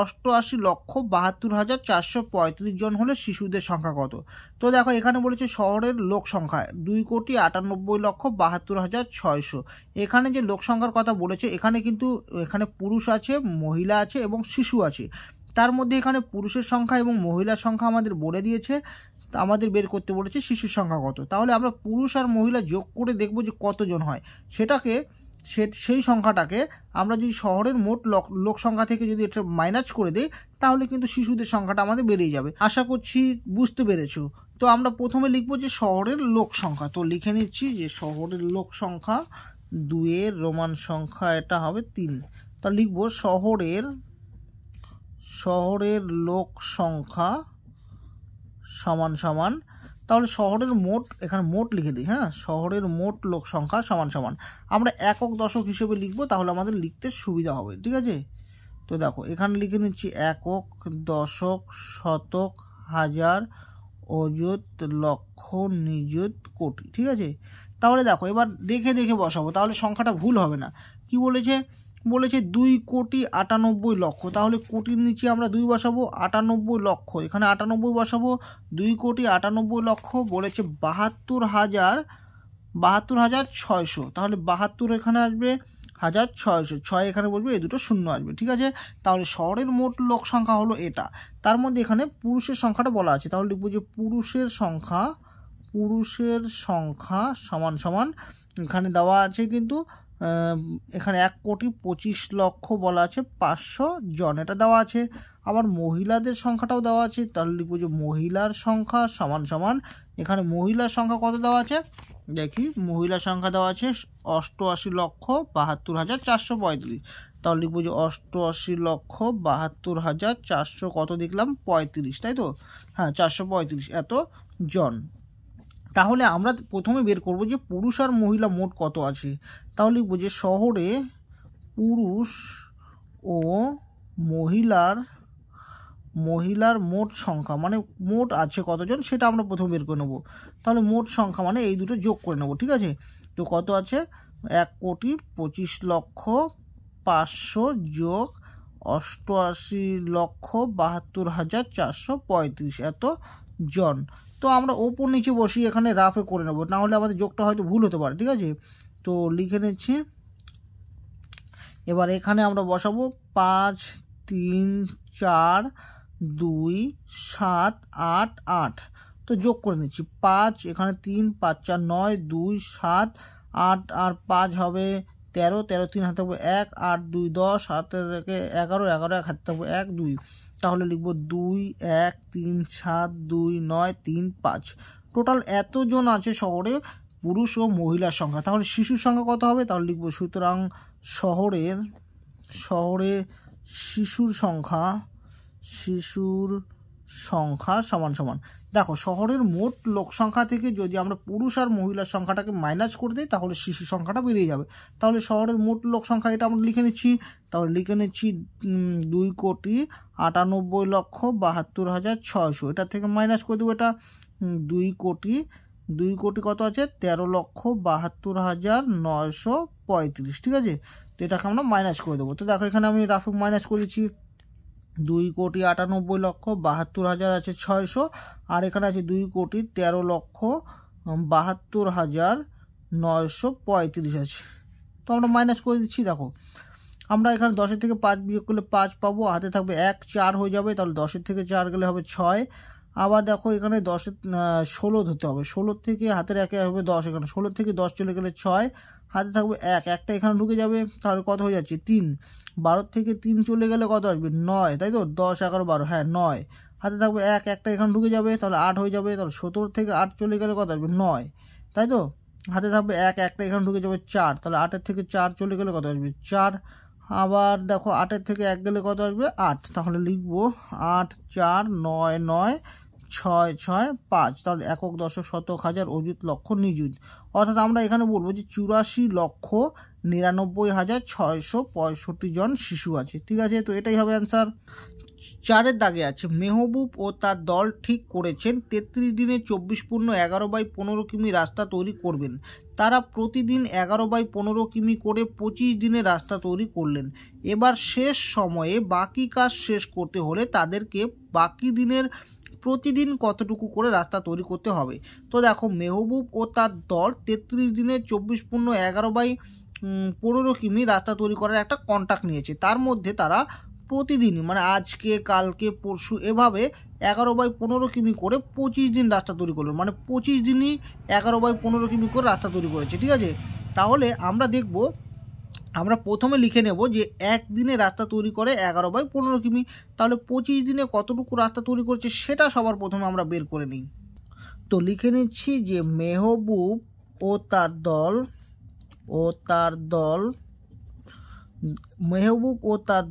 88,72,435 জন হলে শিশুদের সংখ্যা কত? তো দেখো এখানে বলেছে শহরের লোক সংখ্যা 2,98,72,600। এখানে যে লোক সংখ্যার কথা বলেছে, এখানে পুরুষ আছে, মহিলা আছে এবং শিশু আছে। তার মধ্যে এখানে পুরুষের সংখ্যা এবং মহিলার সংখ্যা আমাদের বলে দিয়েছে, আমাদের বের করতে বলেছে শিশুর সংখ্যা কত। তাহলে আমরা পুরুষ আর মহিলা যোগ করে দেখব যে কতজন হয়। সেই সংখ্যাটাকে আমরা যদি শহরের মোট লোক সংখ্যা থেকে যদি এটা মাইনাস করে দিই, তাহলে কিন্তু শিশুদের সংখ্যাটা আমাদের বেরিয়ে যাবে। আশা করছি বুঝতে পেরেছো। তো আমরা প্রথমে লিখবো যে শহরের লোক সংখ্যা। তো লিখে নিচ্ছি যে শহরের লোক সংখ্যা 2 এর রোমান সংখ্যা এটা হবে 3। তা লিখবো শহরের লোক সংখ্যা সমান সমান, তাহলে শহরের মোট, এখানে মোট লিখে দিই, হ্যাঁ, শহরের মোট লোক সংখ্যা সমান সমান আমরা একক দশক হিসেবে লিখবো, তাহলে আমাদের লিখতে সুবিধা হবে। ঠিক আছে, তো দেখো এখানে লিখে নিচ্ছি একক, দশক, শতক, হাজার, অযুত, লক্ষ, নিযুত, কোটি। ঠিক আছে, তাহলে দেখো এবার দেখে দেখে বসাবো, তাহলে সংখ্যাটা ভুল হবে না। কি বলেছে? 2,98,00,000। তাহলে কোটির নিচে আমরা 2 বসাবো, 98 লক্ষ, এখানে 98 বসাবো, 2,98,00,000 বলেছে 72,600। তাহলে 72 এখানে আসবে, 1,600, 6 এখানে বসবে, এই দুটো শূন্য আসবে। ঠিক আছে, তাহলে শহরের মোট লোক সংখ্যা হলো এটা। তার মধ্যে এখানে পুরুষের সংখ্যাটা বলা আছে, তাহলে লিখবো যে পুরুষের সংখ্যা সমান সমান, এখানে দেওয়া আছে কিন্তু এখানে 1,25,00,000 বলা আছে 500 জন, এটা দেওয়া আছে। আবার মহিলাদের সংখ্যাটাও দেওয়া আছে, তাহলে লিখবো যে মহিলার সংখ্যা সমান সমান, এখানে মহিলার সংখ্যা কত দেওয়া আছে দেখি, মহিলার সংখ্যা দেওয়া আছে 88,72,435। তাহলে লিখবো যে 88,72,400 কত দেখলাম 35, তাই তো? হ্যাঁ, 435 এত জন। তাহলে আমরা প্রথমে বের করব যে পুরুষ আর মহিলা মোট কত আছে। তাহলে লিখব যে শহরে পুরুষ ও মহিলার মোট সংখ্যা, মানে মোট আছে কতজন সেটা আমরা প্রথমে বের করে নেব। তাহলে মোট সংখ্যা মানে এই দুটো যোগ করে নেব। ঠিক আছে, তো কত আছে, 1,25,00,500 যোগ 88,72,435 এত জন। তো আমরা ওপর নিচে বসিয়ে এখানে রাফে করে নেব, না হলে আমাদের যোগটা হয়তো ভুল হতে পারে। ঠিক আছে, তো লিখে নিচ্ছি। এবার এখানে আমরা বসাবো 5, 3, 4 2 7 8 8। তো যোগ করে নিচ্ছি 5, এখানে 3 5 4 9, 2 7 8 আর 5 হবে 13, 13 3 হাতে থাকবে 1, 8 2 10, হাতে রেখে 11, 11 এক হাতে থাকবে 1 2। তাহলে লিখব 2 1 3 7 2 9 3 5। টোটাল এতজন আছে শহরে পুরুষ ও মহিলার সংখ্যা। তাহলে শিশুর সংখ্যা কত হবে? তাহলে লিখব সুতরাং শহরে শিশুর সংখ্যা সমান সমান। দেখো শহরের মোট লোক সংখ্যা থেকে যদি আমরা পুরুষ আর মহিলার সংখ্যাটাকে মাইনাস করে দিই তাহলে শিশু সংখ্যাটা বেরিয়ে যাবে। তাহলে শহরের মোট লোক সংখ্যা এটা আমরা লিখে নিচ্ছি। তাহলে লিখে নিচ্ছি 2,98,72,600। এটা থেকে মাইনাস করে দেবো এটা 2 কোটি কত আছে 13,72,935। ঠিক আছে, তো এটাকে আমরা মাইনাস করে দেবো। তো দেখো এখানে আমি রাফে মাইনাস করেছি 2,98,72,000 আছে 600, আর এখানে আছে 2,73,72,935 আছে। তো আমরা মাইনাস করে দিচ্ছি। দেখো আমরা এখানে 10 থেকে 5 বিয়োগ করলে 5 পাবো, হাতে থাকবে 1, 4 হয়ে যাবে। তাহলে 10 থেকে 4 গেলে হবে 6। আবার দেখো এখানে 16 ধরতে হবে, 16 থেকে হাতের 1 হবে 10, এখানে 16 থেকে 10 চলে গেলে 6, হাতে থাকবে 1, একটা এখানে ঢুকে যাবে। তাহলে কত হয়ে যাচ্ছে 3, 12 থেকে 3 চলে গেলে কত আসবে 9, তাই তো 10 11 12, হ্যাঁ 9, হাতে থাকবে 1, একটা এখানে ঢুকে যাবে, তাহলে 8 হয়ে যাবে। তাহলে 17 থেকে 8 চলে গেলে কত আসবে 9, তাই তো হাতে থাকবে 1, একটা এখানে ঢুকে যাবে 4, তাহলে 8 থেকে 4 চলে গেলে কত আসবে 4। আবার দেখো 8 থেকে 1 গেলে কত আসবে 8, তাহলে লিখবো 8 4 9 9 6 6 5। তাহলে একক দশক শতক হাজার অযুত লক্ষ নিযুত। অর্থাৎ আমরা এখানে বলবো যে 84,99,665 জন শিশু আছে। ঠিক আছে, তো এটাই হবে অ্যান্সার। 4-এর দাগে আছে মেহবুব ও তার দল ঠিক করেছেন 33 দিনে 24x11/15 কিমি রাস্তা তৈরি করবেন। তারা প্রতিদিন 11/15 কিমি করে 25 দিনে রাস্তা তৈরি করলেন। এবার শেষ সময়ে বাকি কাজ শেষ করতে হলে তাদেরকে বাকি দিনের প্রতিদিন কতটুকু করে রাস্তা তৈরি করতে হবে। তো দেখো মেহবুব ও তার দল 33 দিনে 24x11/15 কিমি রাস্তা তৈরি করার একটা কন্ট্রাক্ট নিয়েছে। তার মধ্যে তারা প্রতিদিন মানে আজকে কালকে পরশু এভাবে 11/15 কিমি করে 25 দিন রাস্তা তৈরি করলো, মানে 25 দিনই 11/15 কিমি করে রাস্তা তৈরি করেছে। ঠিক আছে, তাহলে আমরা দেখব, আমরা প্রথমে লিখে নেব যে একদিনে রাস্তা তৈরি করে 11/15 কিমি। তাহলে 25 দিনে কতটুকু রাস্তা তৈরি করেছে সেটা সবার প্রথমে আমরা বের করে নিই। তো লিখে নিচ্ছি যে মেহবুব ও তার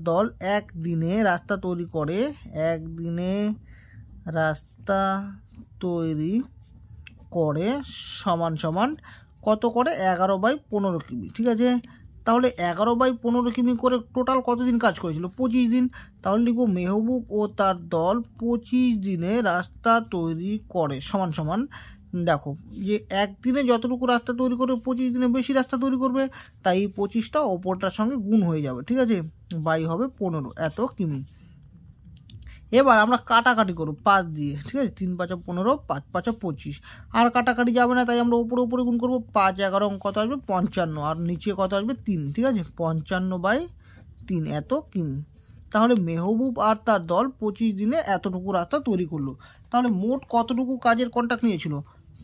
দল একদিনে রাস্তা তৈরি করে সমান সমান কত করে 11/15 কিমি। ঠিক আছে, তাহলে 11/15 কিমি করে টোটাল কতদিন কাজ করেছিল 25 দিন। তাহলে লিখব মেহবুব ও তার দল 25 দিনে রাস্তা তৈরি করে সমান সমান, দেখো যে একদিনে যতটুকু রাস্তা তৈরি করবে 25 দিনে বেশি রাস্তা তৈরি করবে, তাই 25টা ওপরটার সঙ্গে গুণ হয়ে যাবে। ঠিক আছে, বাই হবে 15 এত কিমি। এবার আমরা কাটাকাটি করব 5 দিয়ে। ঠিক আছে, 3 5 15, 5 5 25, আর কাটাকাটি যাবে না, তাই আমরা উপরে গুণ করব। 5 11 কত আসবে 55, আর নিচে কত আসবে 3। ঠিক আছে, 55/3 এত কিমি। তাহলে মেহবুব আর তার দল 25 দিনে এতটুকু রাস্তা তৈরি করলো। তাহলে মোট কতটুকু কাজের কন্ট্রাক্ট নিয়েছিল?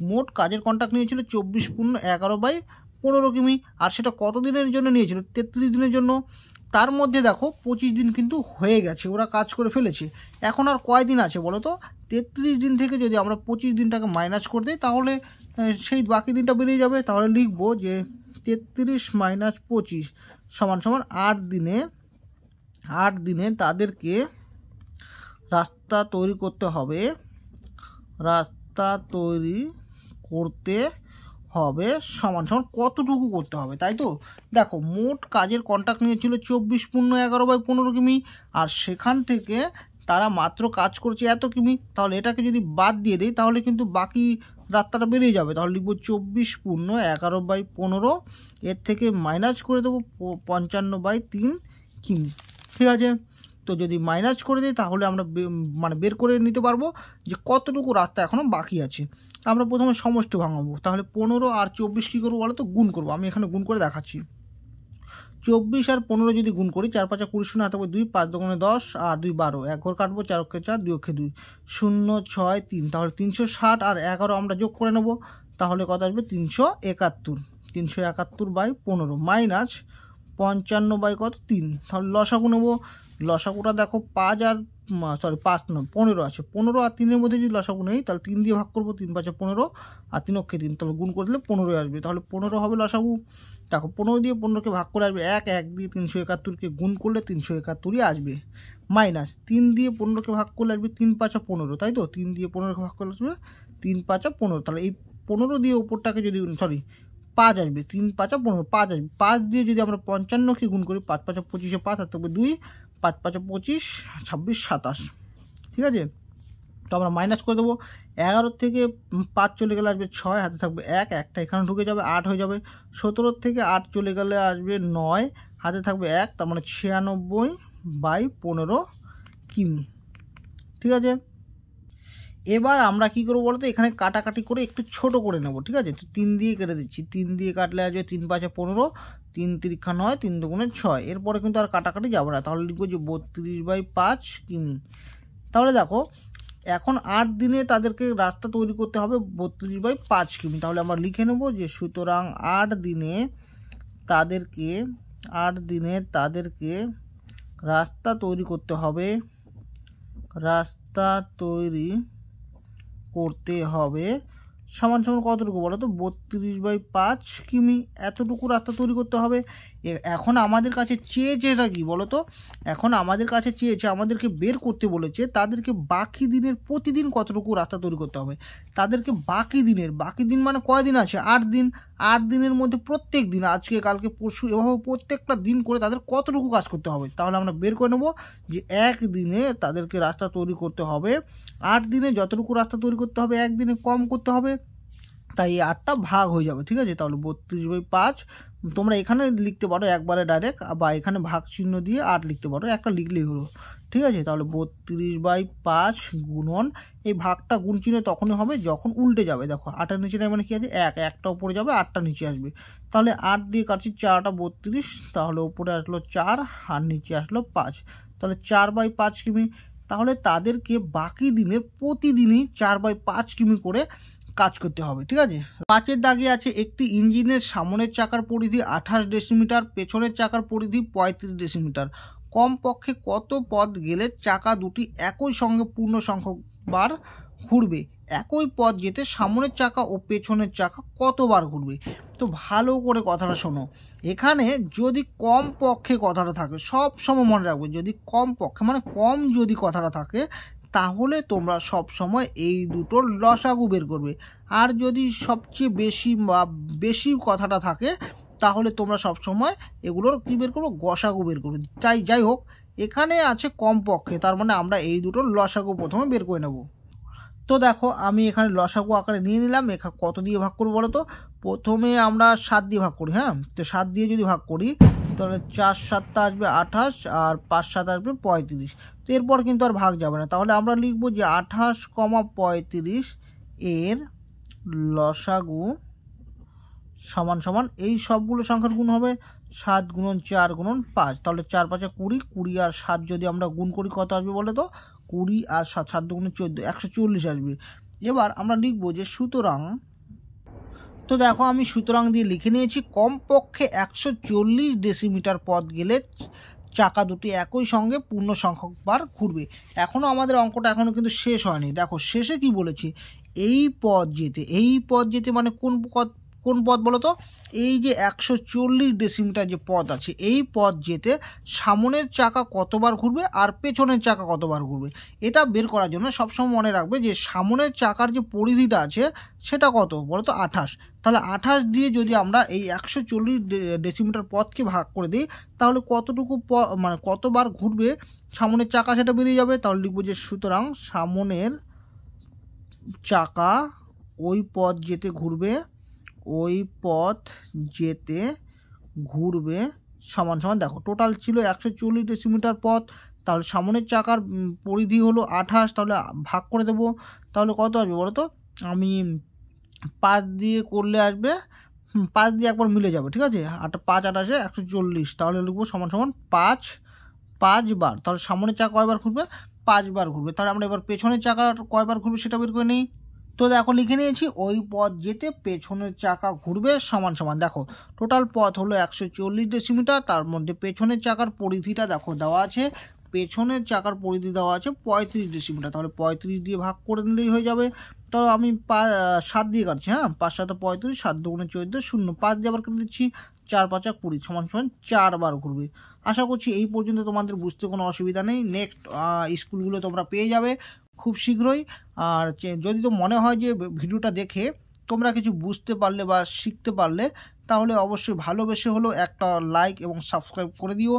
মোট কাজের কন্ট্রাক্ট নিয়েছিল 24x11/15 কিমি, আর সেটা কত দিনের জন্য নিয়েছিল 33 দিনের জন্য। তার মধ্যে দেখো 25 দিন কিন্তু হয়ে গেছে, ওরা কাজ করে ফেলেছে। এখন আর কয় দিন আছে বলো তো? 33 দিন থেকে যদি আমরা 25 দিনটাকে মাইনাস করে দিই তাহলে সেই বাকি দিনটা বেরিয়ে যাবে। তাহলে লিখবো যে 33 - 25 সমান সমান 8 দিনে তাদেরকে রাস্তা তৈরি করতে হবে সমান সমান কতটুকু করতে হবে, তাই তো? দেখো মোট কাজের কন্ট্রাক্ট নিয়েছিল 24x11/15 কিমি, আর সেখান থেকে তারা মাত্র কাজ করছে এত কিমি। তাহলে এটাকে যদি বাদ দিয়ে দিই তাহলে কিন্তু বাকি রাস্তাটা বেরিয়ে যাবে। তাহলে লিখবো 24x11/15, এর থেকে মাইনাস করে দেবো 55/3 কিমি। ঠিক আছে, তো যদি মাইনাস করে দিই তাহলে আমরা বের করে নিতে পারবো যে কতটুকু রাস্তা এখনও বাকি আছে। আমরা প্রথমে সমষ্টি ভাঙাবো। তাহলে 15 আর 24 কী করবো বলো তো? গুণ করবো। আমি এখানে গুণ করে দেখাচ্ছি। 24 আর 15 যদি গুণ করি, 4 5 20 শূন্য হাতে 2, 5 2 10 আর 2 12, 1 ঘর কাটবো, 4 অক্ষে 4, 2 অক্ষে 2, 0 6 3, তাহলে 360 আর 11 আমরা যোগ করে নেব, তাহলে কত আসবে 371, 371 বাই 15 মাইনাস 55 বাই কত 3, তাহলে লসাগু নেব। লসাগুটা দেখো 5 আর 5 না 15 আছে, 15 আর 3-এর মধ্যে যদি লসাগু নেই তাহলে 3 দিয়ে ভাগ করবো, 3 5 15 আর 3 অক্ষে 3, তাহলে গুণ করলে 15 আসবে, তাহলে 15 হবে লসাগু। দেখো 15 দিয়ে 15কে ভাগ করে আসবে 1, 1 দিয়ে 371কে গুণ করলে 371ই আসবে, মাইনাস 3 দিয়ে 15কে ভাগ করলে আসবে 3 5 15, তাই তো 3 দিয়ে 15কে ভাগ করলে আসবে 3 5 15, তাহলে এই 15 দিয়ে উপরটাকে যদি 5 আসবে, 3 5 15, 5 আসবে, 5 দিয়ে যদি আমরা 55কে গুণ করি, 5 5 25, 5 আর তবে 2, 5 5 25, 26 27, ঠিক আছে। তো আমরা মাইনাস করে দেবো, 11 থেকে 5 চলে গেলে আসবে 6, হাতে থাকবে 1, একটা এখানে ঢুকে যাবে 8 হয়ে যাবে, 17 থেকে 8 চলে গেলে আসবে 9, হাতে থাকবে 1, তার মানে 96 বাই 15 কিমি, ঠিক আছে। এবার আমরা কি করবো বলতো, এখানে কাটাকাটি করে একটু ছোট করে নেব, ঠিক আছে। তো 3 দিয়ে কেটে দিচ্ছি, 3 দিয়ে কাটলে আসবে 3 5 15, 3 3 9, 3 2 6, এরপরে কিন্তু আর কাটাকাটি যাবে না, তাহলে লিখবো যে 32 বাই 5 কিমি। তাহলে দেখো এখন 8 দিনে তাদেরকে রাস্তা তৈরি করতে হবে 32 বাই 5 কিমি, তাহলে আমরা লিখে নেব যে সুতরাং 8 দিনে তাদেরকে রাস্তা তৈরি করতে হবে, সমান সমান কতটুকু বলো তো, 32 বাই 5 কিমি, এতটুকু রাস্তা তৈরি করতে হবে। এখন আমাদের কাছে চেয়েছে এটা কি বলো তো, এখন আমাদের কাছে চেয়েছে, আমাদেরকে বের করতে বলেছে তাদেরকে বাকি দিনের প্রতিদিন কতটুকু রাস্তা তৈরি করতে হবে, তাদেরকে বাকি দিন মানে কয়দিন আছে, 8 দিন, 8 দিনের মধ্যে প্রত্যেক দিন, আজকে কালকে পরশু এভাবে প্রত্যেকটা দিন করে তাদের কতটুকু কাজ করতে হবে, তাহলে আমরা বের করে নেব যে একদিনে তাদেরকে রাস্তা তৈরি করতে হবে, 8 দিনে যতটুকু রাস্তা তৈরি করতে হবে একদিনে কম করতে হবে, তাই এই 8টা ভাগ হয়ে যাবে, ঠিক আছে। তাহলে 32 বাই 5 তোমরা এখানে লিখতে পারো একবারে ডাইরেক্ট, বা এখানে ভাগ চিহ্ন দিয়ে 8 লিখতে পারো, একটা লিখলেই হলো, ঠিক আছে। তাহলে 32 বাই 5 গুণন, এই ভাগটা গুণ চিহ্ন তখনই হবে যখন উল্টে যাবে, দেখো 8-এর নিচে মানে কি আছে 1, 1টা উপরে যাবে 8টা নিচে আসবে, তাহলে 8 দিয়ে কাটছি 4টা 32, তাহলে উপরে আসলো 4 আর নিচে আসলো 5, তাহলে 4 বাই 5 কিমি। তাহলে তাদেরকে বাকি দিনের প্রতিদিনই 4 বাই 5 কিমি করে কাজ করতে হবে, ঠিক আছে। 5-এর দাগে আছে একটি ইঞ্জিনের সামনের চাকার পরিধি 28 ডেসিমিটার, পেছনের চাকার পরিধি 35 ডেসিমিটার, কমপক্ষে কত পথ গেলে চাকা দুটি একই সঙ্গে পূর্ণ সংখ্যক বার ঘুরবে, একই পথ যেতে সামনের চাকা ও পেছনের চাকা কতবার ঘুরবে। তো ভালো করে কথাটা শোনো, এখানে যদি কম পক্ষে কথাটা থাকে, সব সময় মনে রাখবে, যদি কম পক্ষে মানে কম যদি কথাটা থাকে তাহলে তোমরা সব সময় এই দুটোর লসাগু বের করবে, আর যদি সবচেয়ে বেশি বা বেশি কথাটা থাকে তাহলে তোমরা সব সময় এগুলোর কী বের করবো, গসাগু বের করবে। যাই হোক, এখানে আছে কম পক্ষে, তার মানে আমরা এই দুটোর লসাগু প্রথমে বের করে নেব। তো দেখো আমি এখানে লসাগু আকারে নিয়ে নিলাম, এখানে কত দিয়ে ভাগ করবো বলো তো, প্রথমে আমরা 7 দিয়ে ভাগ করি, হ্যাঁ, তো 7 দিয়ে যদি ভাগ করি তাহলে 4 7 আসবে 28 আর 5 7 আসবে 35, তো এরপর কিন্তু আর ভাগ যাবে না, তাহলে আমরা লিখব যে 28, 35 এর লসাগু সমান সমান এই সবগুলো সংখ্যার গুণ হবে 7 গুণন 4 গুণন 5, তাহলে 4 5 20, 20 আর 7 যদি আমরা গুণ করি কত আসবে বলো তো, 20 আর 7 7 দুগুণে 14, 140 আসবে। এবার আমরা লিখব যে সুতরাং, তো দেখো আমি সুতরাং দিয়ে লিখে নিয়েছি, কমপক্ষে 140 ডেসিমিটার পথ গেলে চাকা দুটি একই সঙ্গে পূর্ণ সংখ্যক বার ঘুরবে। এখনও আমাদের অঙ্কটা এখনও কিন্তু শেষ হয়নি, দেখো শেষে কি বলেছি, এই পথ যেতে মানে কোন পথ বলো তো, এই যে 140 ডেসিমিটার যে পথ আছে এই পথ যেতে সামনের চাকা কতবার ঘুরবে আর পেছনের চাকা কতবার ঘুরবে, এটা বের করার জন্য সবসময় মনে রাখবে যে সামনের চাকার যে পরিধিটা আছে সেটা কত বলো তো 28, তাহলে 28 দিয়ে যদি আমরা এই 140 ডেসিমিটার পথকে ভাগ করে দিই তাহলে কতটুকু মানে কতবার ঘুরবে সামনের চাকা সেটা বেরিয়ে যাবে। তাহলে লিখবো যে সুতরাং সামনের চাকা ওই পথ যেতে ঘুরবে সমান সমান, দেখো টোটাল ছিল 140 ডেসিমিটার পথ, তাহলে সামনের চাকার পরিধি হলো 28, তাহলে ভাগ করে দেবো, তাহলে কত আসবে বলো তো, আমি 5 দিয়ে করলে আসবে 5 দিয়ে একবার মিলে যাবে, ঠিক আছে। 5 8 140, তাহলে লিখবো সমান সমান 5 বার। তাহলে সামনের চাকা কয়বার ঘুরবে? 5 বার ঘুরবে। তাহলে আমরা এবার পেছনের চাকা কয়বার ঘুরবে সেটা বের করে নিই। তো দেখো লিখে নিয়েছি, ওই পথ যেতে পেছনের চাকা ঘুরবে সমান সমান, দেখো টোটাল পথ হলো 140 ডেসিমিটার, তার মধ্যে পেছনের চাকার পরিধিটা দেখো দেওয়া আছে, পেছনের চাকার পরিধি দেওয়া আছে 35 ডেসিমিটার, তাহলে 35 দিয়ে ভাগ করে নিলেই হয়ে যাবে। তো আমি 7 দিয়ে কাটছি, হ্যাঁ, 5 7 35, 7 2 14, 0, 5 দিয়ে আবার কেটে দিচ্ছি, 4 5 20 সমান সমান 4 বার ঘুরবে। আশা করছি এই পর্যন্ত তোমাদের বুঝতে কোনো অসুবিধা নেই। নেক্সট স্কুলগুলো তোমরা পেয়ে যাবে খুব শীঘ্রই। আর যদি তো মনে হয় যে ভিডিওটা দেখে তোমরা কিছু বুঝতে পারলে বা শিখতে পারলে, তাহলে অবশ্যই ভালোবেসে হলো একটা লাইক এবং সাবস্ক্রাইব করে দিও।